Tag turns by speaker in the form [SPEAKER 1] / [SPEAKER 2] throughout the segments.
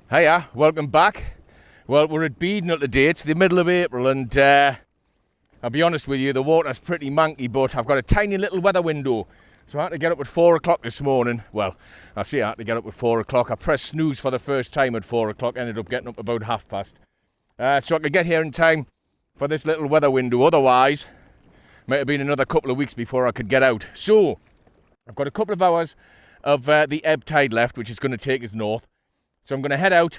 [SPEAKER 1] Hiya, welcome back. Well, we're at Beadnell today. It's the middle of April and I'll be honest with you, the water's pretty manky, but I've got a tiny little weather window. So I had to get up at 4 o'clock this morning. Well, I say I had to get up at 4 o'clock. I pressed snooze for the first time at 4 o'clock, ended up getting up about 1:30. So I could get here in time for this little weather window. Otherwise, might have been another couple of weeks before I could get out. So, I've got a couple of hours of the ebb tide left, which is going to take us north. So I'm going to head out,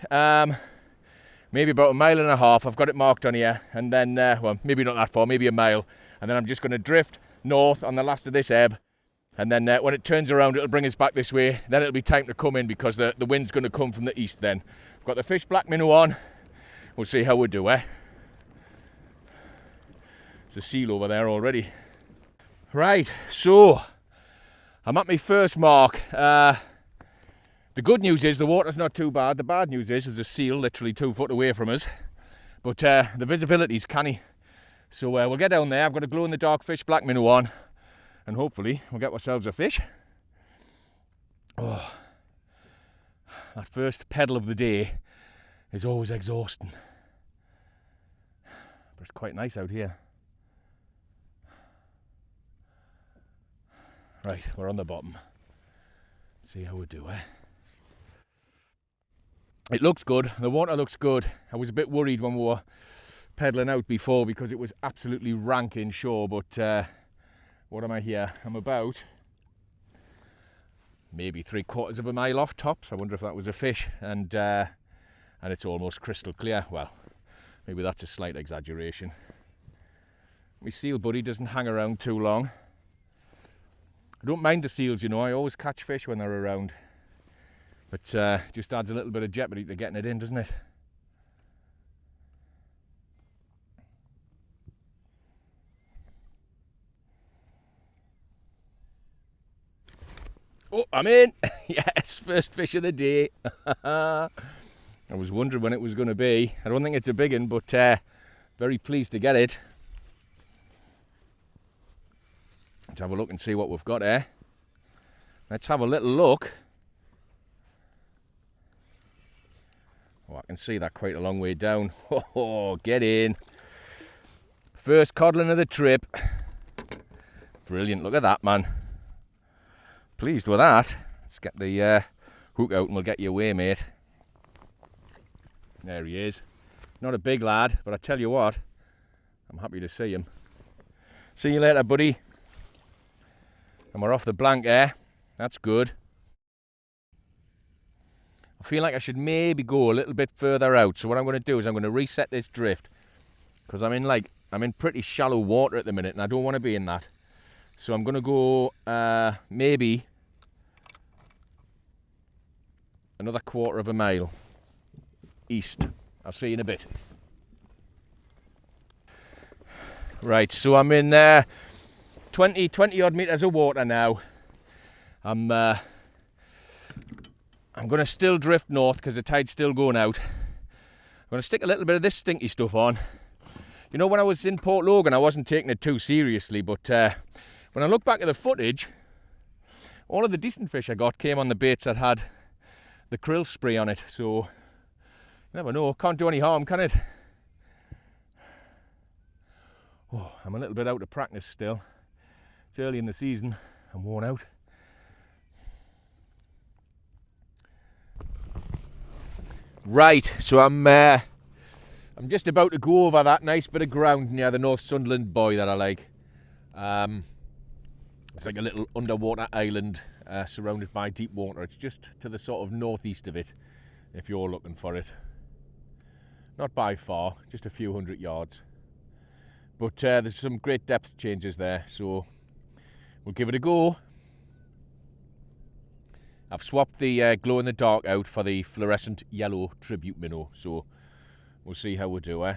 [SPEAKER 1] maybe about 1.5 miles. I've got it marked on here. And then, well, maybe not that far, maybe 1 mile. And then I'm just going to drift north on the last of this ebb. And then when it turns around, it'll bring us back this way. Then it'll be time to come in because the wind's going to come from the east then. I've got the Fiiish black minnow on. We'll see how we do, eh? There's a seal over there already. Right, so I'm at my first mark. The good news is the water's not too bad. The bad news is there's a seal literally 2 foot away from us. But the visibility's canny. So we'll get down there. I've got a glow-in-the-dark Fiiish black minnow on. And hopefully we'll get ourselves a fish. Oh, that first pedal of the day is always exhausting. But it's quite nice out here. Right, we're on the bottom. See how we do, eh? It looks good. The water looks good. I was a bit worried when we were pedalling out before because it was absolutely rank inshore, but what am I here? I'm about maybe 3/4 of a mile off tops. I wonder if that was a fish, and it's almost crystal clear. Well, maybe that's a slight exaggeration. My seal buddy doesn't hang around too long. I don't mind the seals, you know. I always catch fish when they're around. But just adds a little bit of jeopardy to getting it in, doesn't it? Oh, I'm in! Yes, first fish of the day. I was wondering when it was going to be. I don't think it's a big one, but very pleased to get it. Let's have a look and see what we've got here. Let's have a little look. Oh, I can see that quite a long way down. Oh, get in. First codling of the trip. Brilliant, look at that, man. Pleased with that. Let's get the hook out and we'll get you away, mate. There he is. Not a big lad, but I tell you what, I'm happy to see him. See you later, buddy. And we're off the blank there. That's good. I feel like I should maybe go a little bit further out. So what I'm going to do is I'm going to reset this drift. Because I'm in pretty shallow water at the minute and I don't want to be in that. So I'm going to go maybe another 1/4 of a mile east. I'll see you in a bit. Right, so I'm in 20 odd metres of water now. I'm going to still drift north because the tide's still going out. I'm going to stick a little bit of this stinky stuff on. You know, when I was in Port Logan, I wasn't taking it too seriously, but when I look back at the footage, all of the decent fish I got came on the baits that had the krill spray on it, so you never know, can't do any harm, can it? Oh, I'm a little bit out of practice still. It's early in the season, I'm worn out. Right, so I'm just about to go over that nice bit of ground near the Northumberland buoy that I like. It's like a little underwater island surrounded by deep water. It's just to the sort of northeast of it, if you're looking for it. Not by far, just a few hundred yards. But there's some great depth changes there, so we'll give it a go. I've swapped the glow-in-the-dark out for the fluorescent yellow tribute minnow, so we'll see how we do, eh?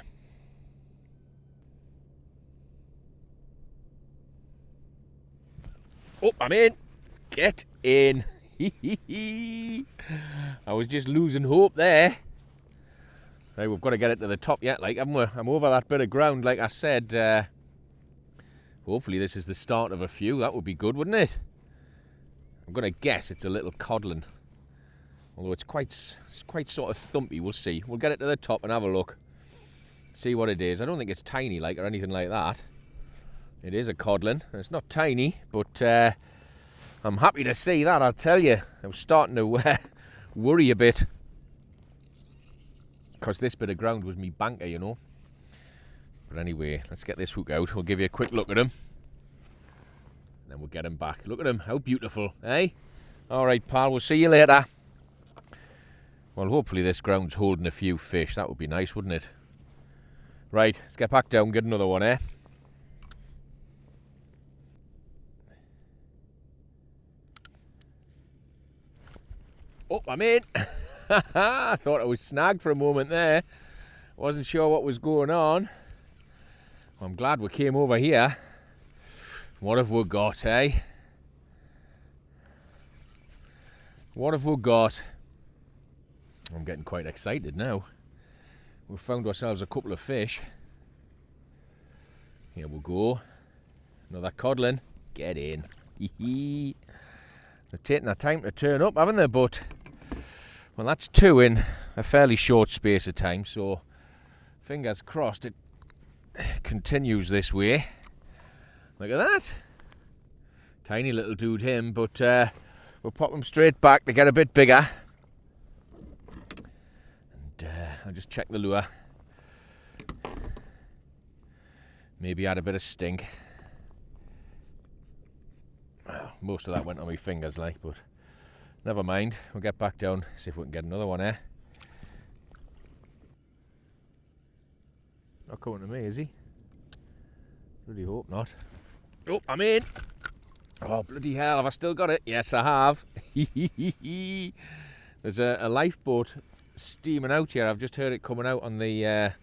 [SPEAKER 1] Oh, I'm in! Get in! I was just losing hope there. Right, we've got to get it to the top yet, like, haven't we? I'm over that bit of ground, like I said. Hopefully this is the start of a few. That would be good, wouldn't it? I'm going to guess it's a little codling. Although it's quite sort of thumpy. We'll see. We'll get it to the top and have a look. See what it is. I don't think it's tiny like or anything like that. It is a codling. It's not tiny, but I'm happy to see that, I'll tell you. I was starting to worry a bit. Because this bit of ground was me banker, you know. But anyway, let's get this hook out. We'll give you a quick look at him. Then we'll get him back. Look at him. How beautiful, eh? Alright, pal. We'll see you later. Well, hopefully this ground's holding a few fish. That would be nice, wouldn't it? Right, let's get back down and get another one, eh? Oh, I'm in. I thought I was snagged for a moment there. Wasn't sure what was going on. Well, I'm glad we came over here. What have we got, eh? What have we got? I'm getting quite excited now. We've found ourselves a couple of fish. Here we go. Another codling. Get in. They're taking their time to turn up, haven't they? But, well, that's two in a fairly short space of time, so fingers crossed it continues this way. Look at that. Tiny little dude him, but we'll pop him straight back to get a bit bigger. And I'll just check the lure. Maybe add a bit of stink. Well, most of that went on my fingers, like, but never mind. We'll get back down, see if we can get another one, eh? Not coming to me, is he? Bloody hope not. Oh, I'm in. Oh, bloody hell, have I still got it? Yes, I have. There's a lifeboat steaming out here. I've just heard it coming out on the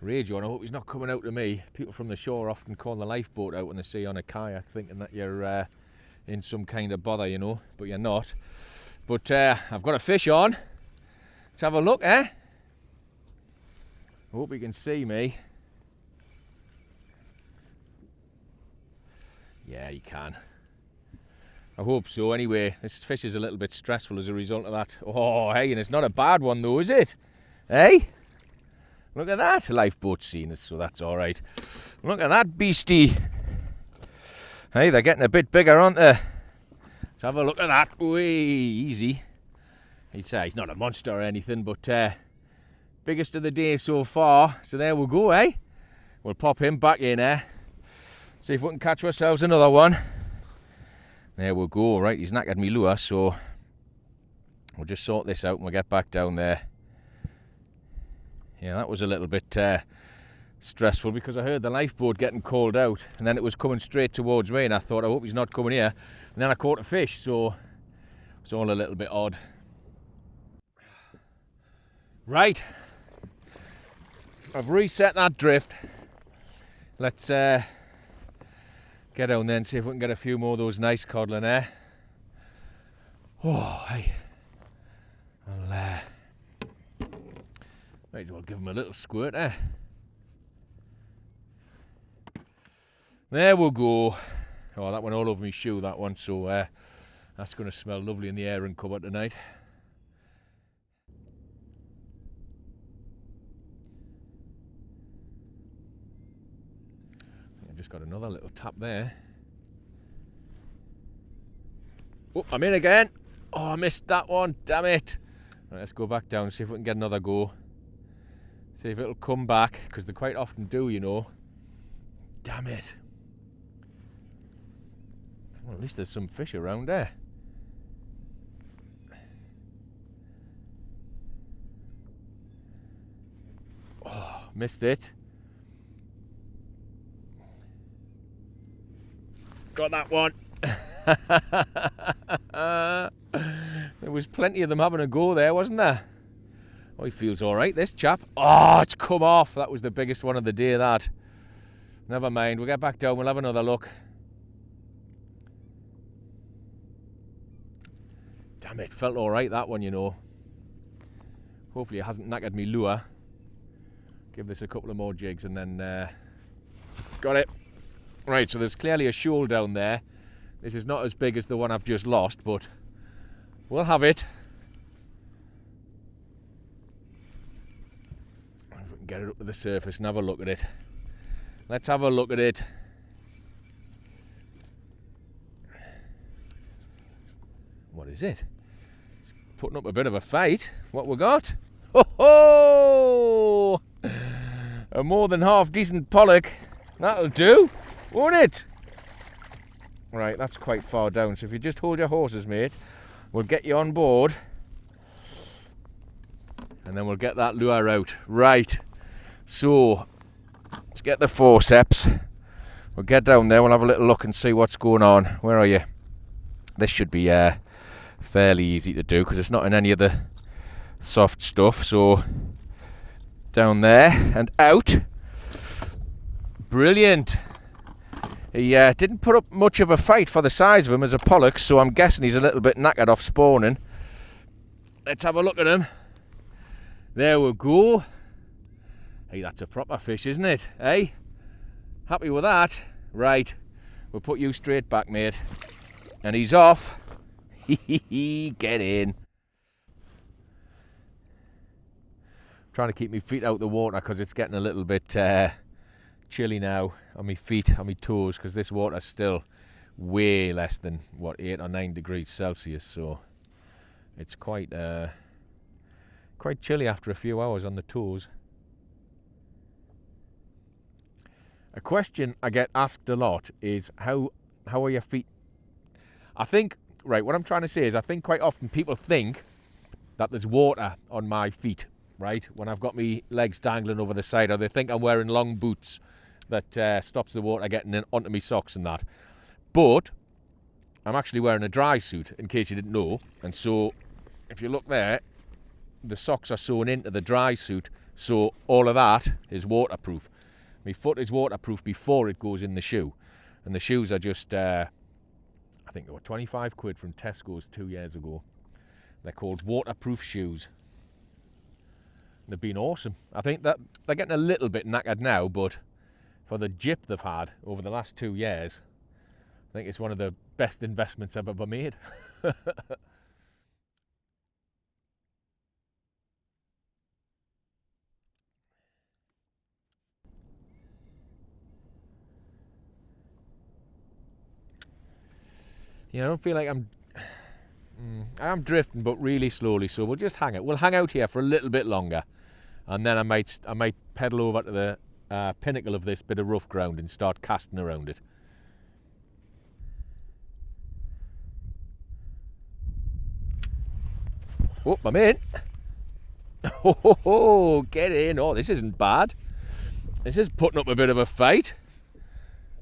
[SPEAKER 1] radio, and I hope he's not coming out to me. People from the shore often call the lifeboat out when they see you on a kayak, thinking that you're in some kind of bother, you know, but you're not. But I've got a fish on. Let's have a look, eh? I hope you can see me. Yeah, you can. I hope so. Anyway, this fish is a little bit stressful as a result of that. Oh, hey, and it's not a bad one though, is it? Hey? Look at that. A lifeboat seen us, so that's all right. Look at that beastie. Hey, they're getting a bit bigger, aren't they? Let's have a look at that. Wee, easy. He'd say he's not a monster or anything, but biggest of the day so far. So there we go, eh? We'll pop him back in, eh? See if we can catch ourselves another one. There we go. Right, he's knackered me lure, so we'll just sort this out and we'll get back down there. Yeah, that was a little bit stressful because I heard the lifeboat getting called out and then it was coming straight towards me and I thought, I hope he's not coming here. And then I caught a fish, so it's all a little bit odd. Right, I've reset that drift. Let's get down there and see if we can get a few more of those nice codling there. Oh, hey. I'll might as well give them a little squirt, eh? There we go. Oh, that went all over my shoe, that one, so that's going to smell lovely in the airing cupboard tonight. I've just got another little tap there. Oh, I'm in again. Oh, I missed that one, damn it. Right, let's go back down and see if we can get another go. See if it'll come back, because they quite often do, you know. Damn it. Well, at least there's some fish around there. Oh, missed it. Got that one. There was plenty of them having a go there, wasn't there? Oh, he feels all right, this chap. Oh, it's come off. That was the biggest one of the day, that. Never mind. We'll get back down. We'll have another look. Damn it. Felt all right, that one, you know. Hopefully it hasn't knackered me lure. Give this a couple of more jigs and then... got it. Right, so there's clearly a shoal down there. This is not as big as the one I've just lost, but we'll have it. If we can get it up to the surface and have a look at it. Let's have a look at it. What is it? It's putting up a bit of a fight. What we got? Ho ho! A more than half decent pollock. That'll do, won't it? Right, that's quite far down. So if you just hold your horses, mate, we'll get you on board. And then we'll get that lure out. Right. So, let's get the forceps. We'll get down there. We'll have a little look and see what's going on. Where are you? This should be fairly easy to do because it's not in any of the soft stuff. So, down there and out. Brilliant. He didn't put up much of a fight for the size of him as a pollock, so I'm guessing he's a little bit knackered off spawning. Let's have a look at him. There we go. Hey, that's a proper fish, isn't it? Hey? Happy with that? Right. We'll put you straight back, mate. And he's off. Get in. Trying to keep my feet out the water because it's getting a little bit chilly now on my feet, on my toes, because this water's still way less than, what, 8 or 9 degrees Celsius, so it's quite chilly after a few hours on the toes. A question I get asked a lot is, how are your feet? I think, right, what I'm trying to say is I think quite often people think that there's water on my feet, right, when I've got my legs dangling over the side, or they think I'm wearing long boots that stops the water getting in onto my socks and that. But I'm actually wearing a dry suit, in case you didn't know, and so if you look there, the socks are sewn into the dry suit, so all of that is waterproof. My foot is waterproof before it goes in the shoe, and the shoes are just I think they were 25 quid from Tesco's 2 years ago. They're called waterproof shoes. They've been awesome. I think that they're getting a little bit knackered now, but for the jip they've had over the last 2 years, I think it's one of the best investments I've ever made. Yeah, I don't feel like I am drifting, but really slowly, so we'll just hang it. We'll hang out here for a little bit longer, and then I might pedal over to the pinnacle of this bit of rough ground and start casting around it. Oh, I'm in. Oh, get in. Oh, this isn't bad. This is putting up a bit of a fight.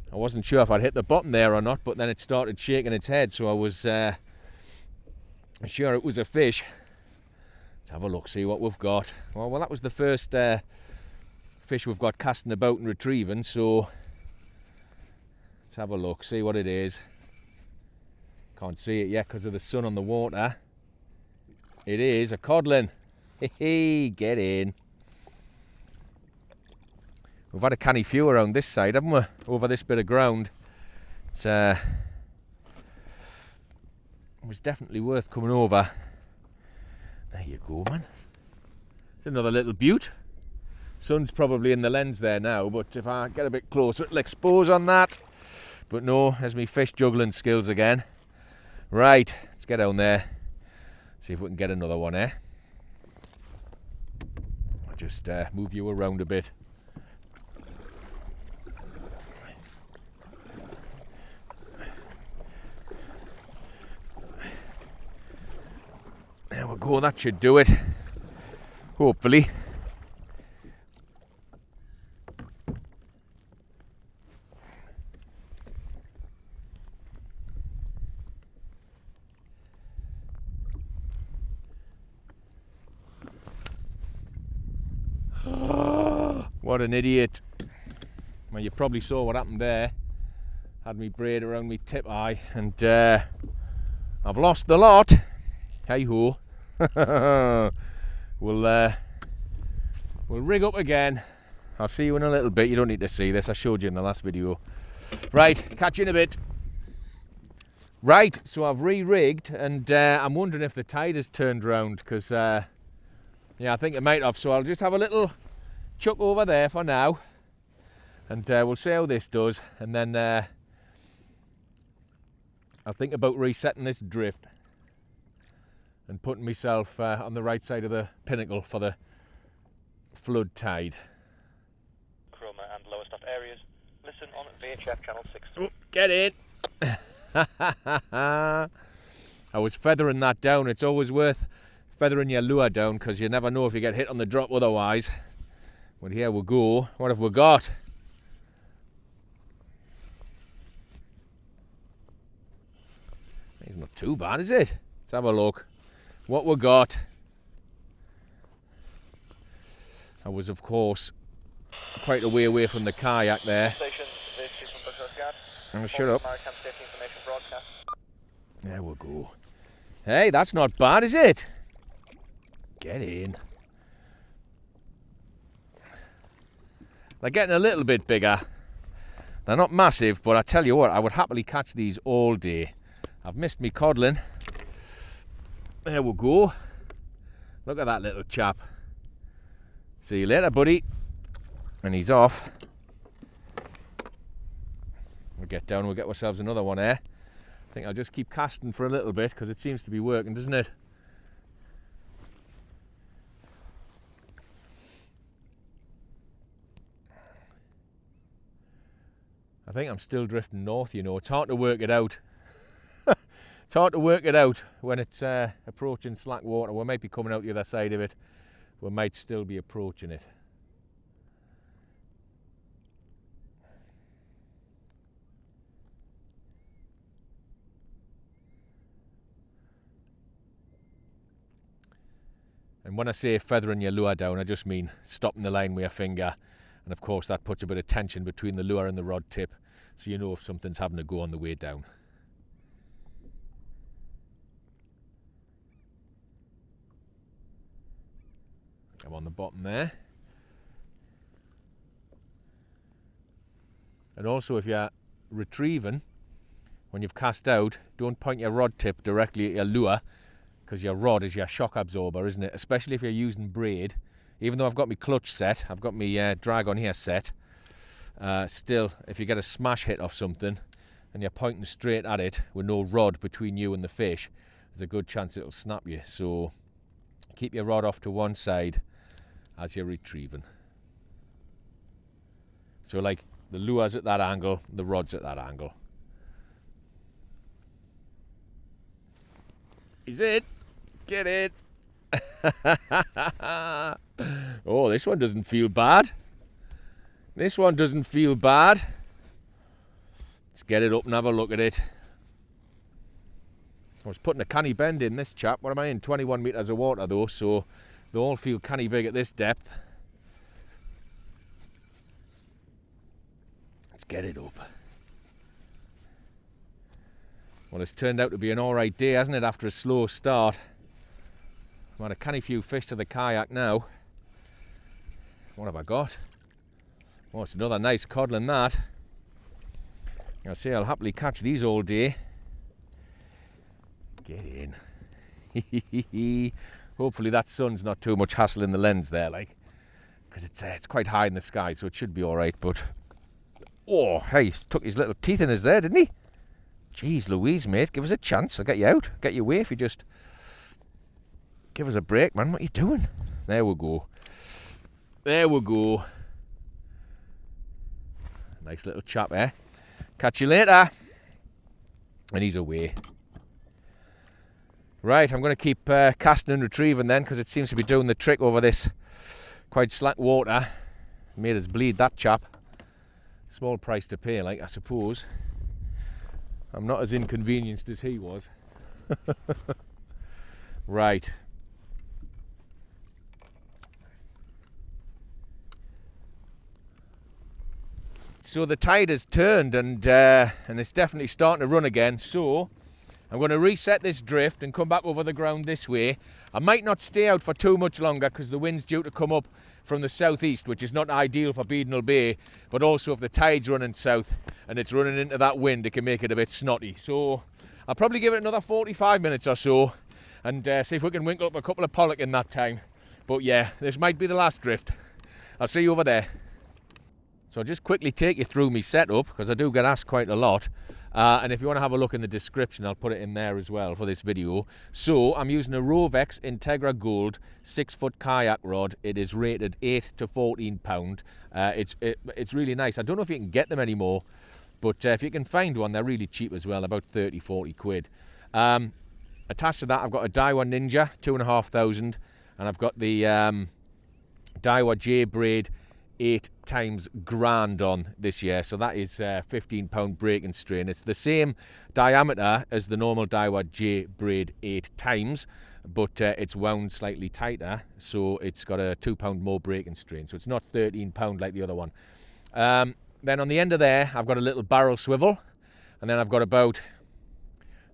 [SPEAKER 1] I wasn't sure if I'd hit the bottom there or not, but then it started shaking its head, so I was sure it was a fish. Let's have a look, see what we've got. Well, that was the first fish we've got casting about and retrieving, so let's have a look, see what it is. Can't see it yet because of the sun on the water. It is a codling. Hey, get in. We've had a canny few around this side, haven't we? Over this bit of ground. It's it was definitely worth coming over. There you go, man. It's another little beaut. Sun's probably in the lens there now, but if I get a bit closer, it'll expose on that. But no, there's me fish juggling skills again. Right, let's get down there. See if we can get another one, eh? I'll just move you around a bit. There we go, that should do it. Hopefully. What an idiot. Well, you probably saw what happened there. Had me braid around me tip eye, and I've lost the lot. Hey ho. We'll rig up again. I'll see you in a little bit. You don't need to see this, I showed you in the last video. Right, catch you in a bit. Right, so I've re-rigged, and I'm wondering if the tide has turned round, because yeah, I think it might have. So I'll just have a little chuck over there for now, and we'll see how this does, and then I'll think about resetting this drift and putting myself on the right side of the pinnacle for the flood tide.
[SPEAKER 2] Chroma and lower stuff areas. Listen on VHF channel 6.
[SPEAKER 1] Oh, get in! I was feathering that down. It's always worth feathering your lure down because you never know if you get hit on the drop otherwise. But here we go. What have we got? It's not too bad, is it? Let's have a look. What we got. I was, of course, quite a way away from the kayak there. Oh, shut up. There we go. Hey, that's not bad, is it? Get in. They're getting a little bit bigger. They're not massive, but I tell you what, I would happily catch these all day. I've missed me codling. There we go. Look at that little chap. See you later, buddy. And he's off. We'll get down, we'll get ourselves another one there. I think I'll just keep casting for a little bit because it seems to be working, doesn't it? I think I'm still drifting north, you know. It's hard to work it out. It's hard to work it out when it's approaching slack water. We might be coming out the other side of it. We might still be approaching it. And when I say feathering your lure down, I just mean stopping the line with your finger. And of course that puts a bit of tension between the lure and the rod tip, so you know if something's having to go on the way down. I'm on the bottom there. And also if you're retrieving, when you've cast out, don't point your rod tip directly at your lure, because your rod is your shock absorber, isn't it? Especially if you're using braid. Even though I've got my clutch set, I've got my drag on here set, still, if you get a smash hit off something and you're pointing straight at it with no rod between you and the fish, there's a good chance it'll snap you. So keep your rod off to one side as you're retrieving. So like the lure's at that angle, the rod's at that angle. Is it? Get it. Oh, this one doesn't feel bad. This one doesn't feel bad. Let's get it up and have a look at it. I was putting a canny bend in this chap. What am I in? 21 metres of water though, so they all feel canny big at this depth. Let's get it up. Well, it's turned out to be an alright day, hasn't it, after a slow start. I've had a canny few fish to the kayak now. What have I got? Oh, it's another nice codling that. I'll say I'll happily catch these all day. Get in. Hopefully that sun's not too much hassle in the lens there, like, because it's quite high in the sky, so it should be alright, but... Oh, hey, he took his little teeth in us there, didn't he? Jeez Louise, mate, give us a chance. I'll get you out. Get you away if you just... Give us a break, man. What are you doing? There we go. There we go. Nice little chap, eh? Catch you later. And he's away. Right, I'm going to keep casting and retrieving then, because it seems to be doing the trick over this quite slack water. Made us bleed, that chap. Small price to pay, like, I suppose. I'm not as inconvenienced as he was. Right. So the tide has turned and it's definitely starting to run again. So I'm going to reset this drift and come back over the ground this way. I might not stay out for too much longer because the wind's due to come up from the southeast, which is not ideal for Beadnell Bay, but also if the tide's running south and it's running into that wind, it can make it a bit snotty. So I'll probably give it another 45 minutes or so and see if we can winkle up a couple of pollock in that time. But yeah, this might be the last drift. I'll see you over there. So I'll just quickly take you through my setup, because I do get asked quite a lot. And if you want to have a look in the description, I'll put it in there as well for this video. So I'm using a Rovex Integra Gold 6-foot kayak rod. It is rated 8 to 14 pound. It's really nice. I don't know if you can get them anymore, but if you can find one, they're really cheap as well, about 30-40 quid. Attached to that, I've got a Daiwa Ninja 2,500, and I've got the Daiwa J Braid 8 times Grande on this year, so that is 15 pound breaking strain. It's the same diameter as the normal Daiwa J Braid 8 times, but it's wound slightly tighter, so it's got a 2 pound more breaking strain, so it's not 13 pound like the other one. Then on the end of there, I've got a little barrel swivel, and then I've got about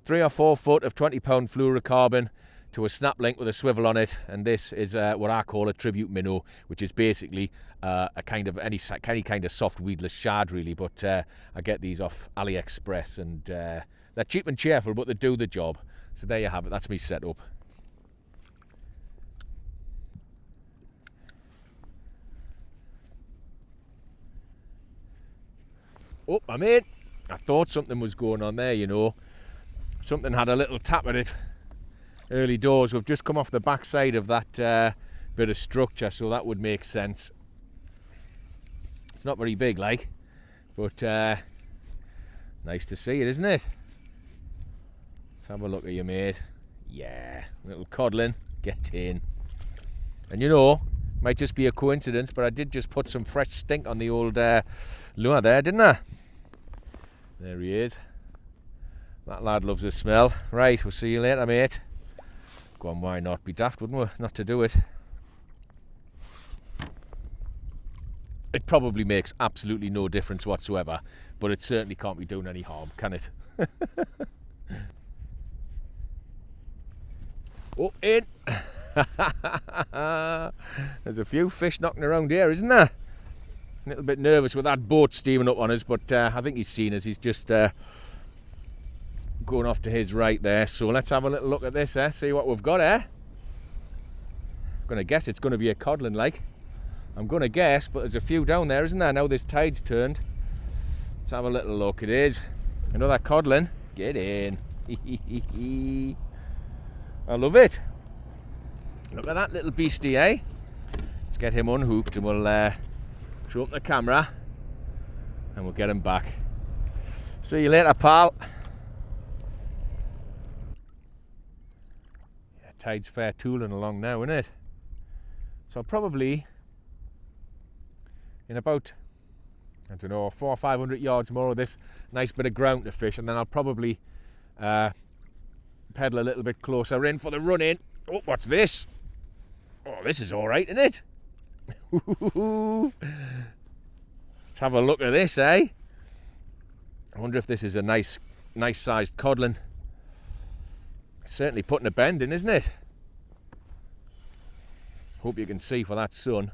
[SPEAKER 1] 3 or 4 foot of 20 pound fluorocarbon to a snap link with a swivel on it, and this is what I call a tribute minnow, which is basically a kind of any kind of soft weedless shad really, but I get these off AliExpress, and they're cheap and cheerful, but they do the job. So there you have it, that's me set up. Oh, I'm in. I thought something was going on there, you know. Something had a little tap at it early doors. We've just come off the back side of that bit of structure, so that would make sense. It's not very big, like, but nice to see it, isn't it? Let's have a look at you, mate. Yeah, little codling, get in. And you know, might just be a coincidence, but I did just put some fresh stink on the old lure there, didn't I? There he is. That lad loves the smell. Right, we'll see you later, mate. Go on, why not? Be daft, wouldn't we? Not to do it. It probably makes absolutely no difference whatsoever, but it certainly can't be doing any harm, can it? Oh, in! There's a few fish knocking around here, isn't there? A little bit nervous with that boat steaming up on us, but I think he's seen us. He's just going off to his right there. So let's have a little look at this, see what we've got here. I'm going to guess it's going to be a codling, like. I'm going to guess, but there's a few down there, isn't there? Now this tide's turned. Let's have a little look. It is another codling. Get in. I love it. Look at that little beastie, eh? Let's get him unhooked and we'll show up the camera and we'll get him back. See you later, pal. Yeah, tide's fair tooling along now, isn't it? So probably in about, I don't know, 400 or 500 yards more of this nice bit of ground to fish, and then I'll probably pedal a little bit closer in for the run in. Oh, what's this? Oh, this is all right, isn't it? Let's have a look at this, eh? I wonder if this is a nice sized codling. Certainly putting a bend in, isn't it? Hope you can see for that sun.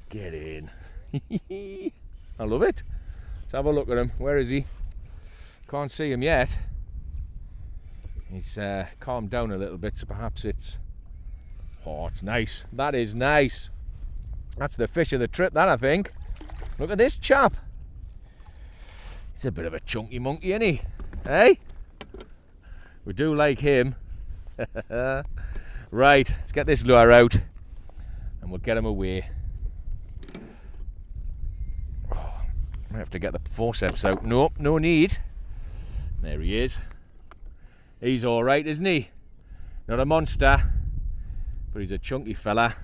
[SPEAKER 1] Get in. I love it. Let's have a look at him. Where is he? Can't see him yet. He's calmed down a little bit, so perhaps it's... Oh, it's nice. That is nice. That's the fish of the trip, that, I think. Look at this chap. He's a bit of a chunky monkey, isn't he? Hey? We do like him. Right, let's get this lure out and we'll get him away. Oh, I have to get the forceps out. Nope, no need. There he is. He's all right, isn't he? Not a monster, but he's a chunky fella.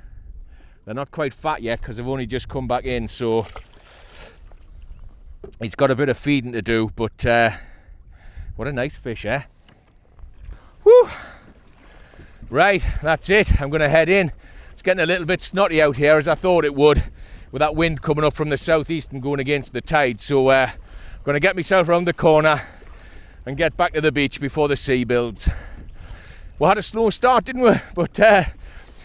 [SPEAKER 1] They're not quite fat yet because they've only just come back in, so he's got a bit of feeding to do, but what a nice fish, eh? Whew! Right, that's it. I'm going to head in. It's getting a little bit snotty out here, as I thought it would, with that wind coming up from the southeast and going against the tide, so I'm going to get myself around the corner and get back to the beach before the sea builds. We had a slow start, didn't we? But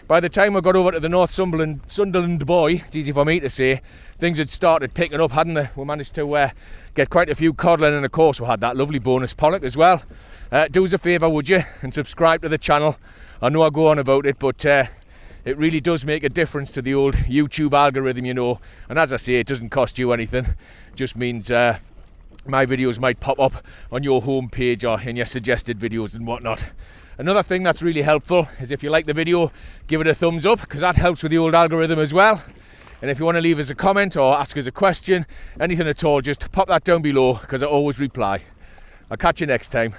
[SPEAKER 1] by the time we got over to the Northumberland buoy, it's easy for me to say, things had started picking up, hadn't they? We managed to get quite a few codling, and of course we had that lovely bonus pollock as well. do us a favour, would you, and subscribe to the channel. I know I go on about it, but it really does make a difference to the old YouTube algorithm, you know. And as I say, it doesn't cost you anything. It just means my videos might pop up on your homepage or in your suggested videos and whatnot. Another thing that's really helpful is if you like the video, give it a thumbs up, because that helps with the old algorithm as well. And if you want to leave us a comment or ask us a question, anything at all, just pop that down below, because I always reply. I'll catch you next time.